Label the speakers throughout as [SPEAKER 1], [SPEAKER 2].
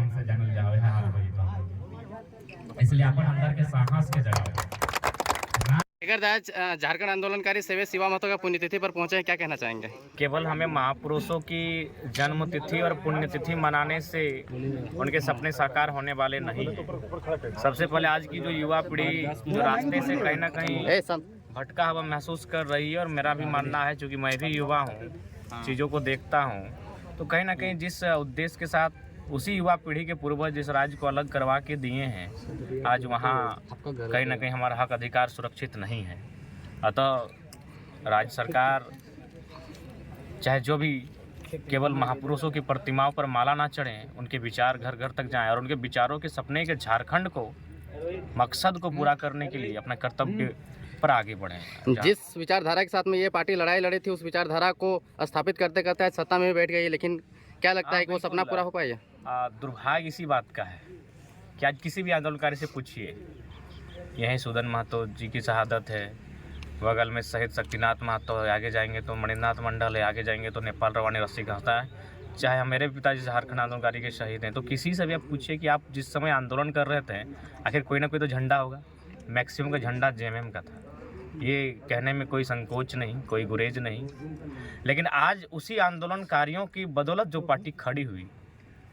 [SPEAKER 1] Mind से जानल जावे है हाल भाई, इसलिए अपन अंदर के साहस के जगावे।
[SPEAKER 2] अगर आज झारखंड आंदोलनकारी सेवे शिवा महतो का पुण्यतिथि पर पहुंचे हैं, क्या कहना चाहेंगे?
[SPEAKER 3] केवल हमें महापुरुषों की जन्म तिथि और पुण्यतिथि मनाने से उनके सपने साकार होने वाले नहीं हैं। सबसे पहले आज की जो युवा पीढ़ी जो रास्ते से कहीं ना कहीं भटका हुआ महसूस कर रही है, और मेरा भी मानना है, क्योंकि मैं भी युवा हूँ, चीज़ों को देखता हूँ, तो कहीं ना कहीं जिस उद्देश्य के साथ उसी युवा पीढ़ी के पूर्वज जिस राज्य को अलग करवा के दिए हैं, आज वहाँ कहीं ना कहीं हमारा हक अधिकार सुरक्षित नहीं है। अतः राज्य सरकार चाहे जो भी केवल महापुरुषों की प्रतिमाओं पर माला ना चढ़ें, उनके विचार घर घर तक जाएं और उनके विचारों के सपने के झारखंड को मकसद को पूरा करने के लिए अपना कर्तव्य पर आगे बढ़ें।
[SPEAKER 2] जिस विचारधारा के साथ में ये पार्टी लड़ाई लड़ी थी, उस विचारधारा को स्थापित करते करते आज सत्ता में बैठ गई है, लेकिन क्या लगता है कि वो सपना पूरा हो पाएगा?
[SPEAKER 3] दुर्भाग्य इसी बात का है कि आज किसी भी आंदोलनकारी से पूछिए, यहीं सुदन महतो जी की शहादत है, बगल में शहीद शक्तिनाथ महतो है, आगे जाएंगे तो मणिनाथ मंडल है, आगे जाएंगे तो नेपाल रवानी रस्सी कहता है, चाहे मेरे पिताजी झारखंड आंदोलनकारी के शहीद हैं। तो किसी से भी आप पूछिए कि आप जिस समय आंदोलन कर रहे थे, आखिर कोई ना कोई तो झंडा होगा। मैक्सिमम का झंडा जेएमएम का था, ये कहने में कोई संकोच नहीं, कोई गुरेज नहीं। लेकिन आज उसी आंदोलनकारियों की बदौलत जो पार्टी खड़ी हुई,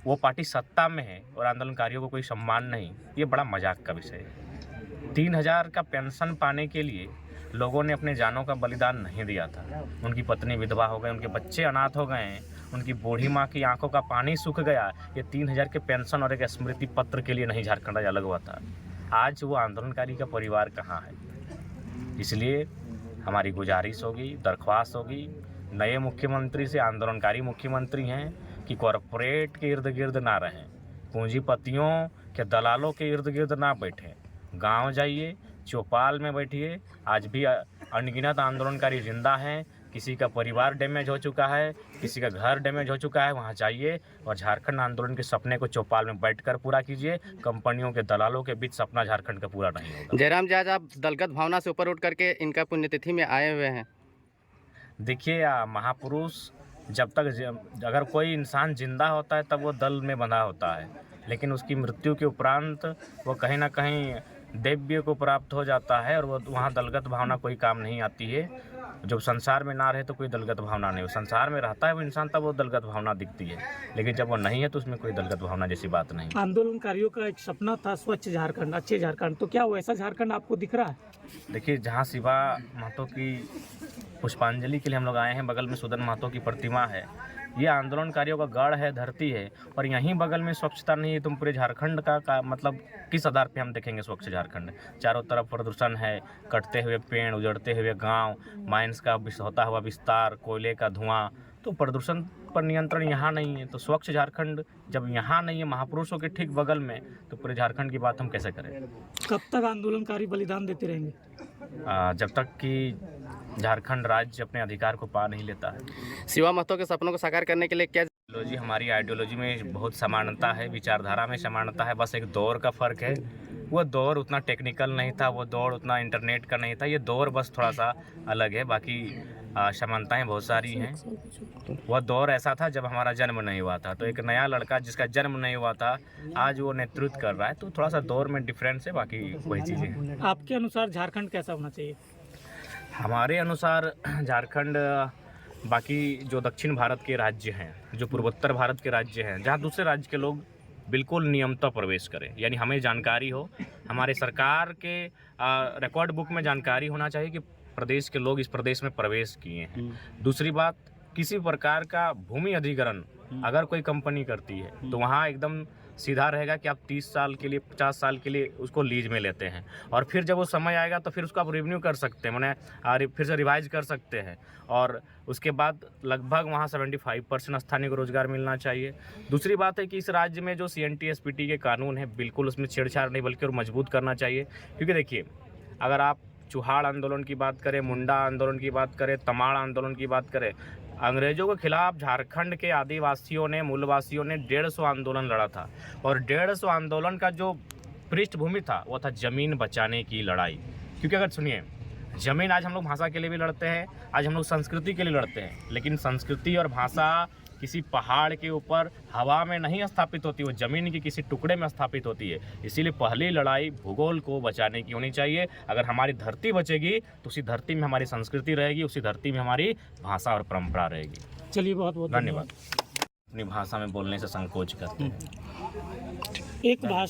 [SPEAKER 3] वो पार्टी सत्ता में है और आंदोलनकारियों को कोई सम्मान नहीं। ये बड़ा मजाक का विषय है। 3000 का पेंशन पाने के लिए लोगों ने अपने जानों का बलिदान नहीं दिया था। उनकी पत्नी विधवा हो गए, उनके बच्चे अनाथ हो गए हैं, उनकी बूढ़ी माँ की आंखों का पानी सूख गया। ये 3000 के पेंशन और एक स्मृति पत्र के लिए नहीं झारखंड आज अलग हुआ था। आज वो आंदोलनकारी का परिवार कहाँ है? इसलिए हमारी गुजारिश होगी, दरख्वास्त होगी नए मुख्यमंत्री से, आंदोलनकारी मुख्यमंत्री हैं, कि कॉरपोरेट के इर्द गिर्द ना रहें, पूंजीपतियों के दलालों के इर्द गिर्द ना बैठें, गांव जाइए, चौपाल में बैठिए। आज भी अनगिनत आंदोलनकारी जिंदा हैं, किसी का परिवार डैमेज हो चुका है, किसी का घर डैमेज हो चुका है, वहाँ जाइए और झारखंड आंदोलन के सपने को चौपाल में बैठकर पूरा कीजिए। कंपनियों के दलालों के बीच सपना झारखंड का पूरा नहीं होगा।
[SPEAKER 2] जयराम जी, आज आप दलगत भावना से ऊपर उठ करके इनका पुण्यतिथि में आए हुए हैं।
[SPEAKER 3] देखिए, महापुरुष जब तक अगर कोई इंसान जिंदा होता है तब वो दल में बंधा होता है, लेकिन उसकी मृत्यु के उपरांत वो कहीं ना कहीं दैव्य को प्राप्त हो जाता है, और वो वहाँ दलगत भावना कोई काम नहीं आती है। जब संसार में ना रहे तो कोई दलगत भावना नहीं, संसार में रहता है वो इंसान तब वो दलगत भावना दिखती है, लेकिन जब वो नहीं है तो उसमें कोई दलगत भावना जैसी बात नहीं।
[SPEAKER 4] आंदोलनकारियों का एक सपना था स्वच्छ झारखंड, अच्छे झारखंड, तो क्या वैसा झारखंड आपको दिख रहा है?
[SPEAKER 3] देखिए, जहाँ शिवा महतो की पुष्पांजलि के लिए हम लोग आए हैं, बगल में सुदन महतो की प्रतिमा है। ये आंदोलनकारियों का गढ़ है, धरती है, और यहीं बगल में स्वच्छता नहीं है। तुम पूरे झारखंड का मतलब किस आधार पे हम देखेंगे स्वच्छ झारखंड? चारों तरफ प्रदूषण है, कटते हुए पेड़, उजड़ते हुए गांव, माइंस का होता हुआ विस्तार, कोयले का धुआं, तो प्रदूषण पर नियंत्रण यहाँ नहीं है। तो स्वच्छ झारखंड जब यहाँ नहीं है, महापुरुषों के ठीक बगल में, तो पूरे झारखंड की बात हम कैसे करें?
[SPEAKER 4] कब तक आंदोलनकारी बलिदान देते रहेंगे?
[SPEAKER 3] जब तक कि झारखंड राज्य अपने अधिकार को पा नहीं लेता है।
[SPEAKER 2] शिवा महतो के सपनों को साकार करने के लिए क्या?
[SPEAKER 3] आइडियोलॉजी, हमारी आइडियोलॉजी में बहुत समानता है, विचारधारा में समानता है, बस एक दौर का फ़र्क है। वो दौर उतना टेक्निकल नहीं था, वो दौर उतना इंटरनेट का नहीं था, ये दौर बस थोड़ा सा अलग है, बाकी समानताएं बहुत सारी हैं। वह दौर ऐसा था जब हमारा जन्म नहीं हुआ था, तो एक नया लड़का जिसका जन्म नहीं हुआ था आज वो नेतृत्व कर रहा है, तो थोड़ा सा दौर में डिफरेंस है, बाकी वही चीज़ें हैं।
[SPEAKER 4] आपके अनुसार झारखंड कैसा होना चाहिए?
[SPEAKER 3] हमारे अनुसार झारखंड बाकी जो दक्षिण भारत के राज्य हैं, जो पूर्वोत्तर भारत के राज्य हैं, जहाँ दूसरे राज्य के लोग बिल्कुल नियमतः प्रवेश करें, यानी हमें जानकारी हो, हमारे सरकार के रिकॉर्ड बुक में जानकारी होना चाहिए कि प्रदेश के लोग इस प्रदेश में प्रवेश किए हैं। दूसरी बात, किसी प्रकार का भूमि अधिग्रहण अगर कोई कंपनी करती है तो वहाँ एकदम सीधा रहेगा कि आप 30 साल के लिए, 50 साल के लिए उसको लीज में लेते हैं, और फिर जब वो समय आएगा तो फिर उसको आप रिन्यू कर सकते हैं, मैंने फिर से रिवाइज कर सकते हैं, और उसके बाद लगभग वहाँ 75% स्थानीय को रोजगार मिलना चाहिए। दूसरी बात है कि इस राज्य में जो CNT-SPT के कानून है, बिल्कुल उसमें छेड़छाड़ नहीं बल्कि और मजबूत करना चाहिए। क्योंकि देखिए, अगर आप चुहाड़ आंदोलन की बात करें, मुंडा आंदोलन की बात करें, तमाड़ आंदोलन की बात करें, अंग्रेजों के खिलाफ झारखंड के आदिवासियों ने, मूलवासियों ने 150 आंदोलन लड़ा था, और 150 आंदोलन का जो पृष्ठभूमि था वो था ज़मीन बचाने की लड़ाई। क्योंकि अगर सुनिए, ज़मीन आज हम लोग भाषा के लिए भी लड़ते हैं, आज हम लोग संस्कृति के लिए लड़ते हैं, लेकिन संस्कृति और भाषा किसी पहाड़ के ऊपर हवा में नहीं स्थापित होती, वो ज़मीन के किसी टुकड़े में स्थापित होती है। इसीलिए पहली लड़ाई भूगोल को बचाने की होनी चाहिए। अगर हमारी धरती बचेगी तो उसी धरती में हमारी संस्कृति रहेगी, उसी धरती में हमारी भाषा और परंपरा रहेगी।
[SPEAKER 4] चलिए, बहुत बहुत
[SPEAKER 3] धन्यवाद। अपनी भाषा में बोलने से संकोच करते हैं।
[SPEAKER 4] एक भाषा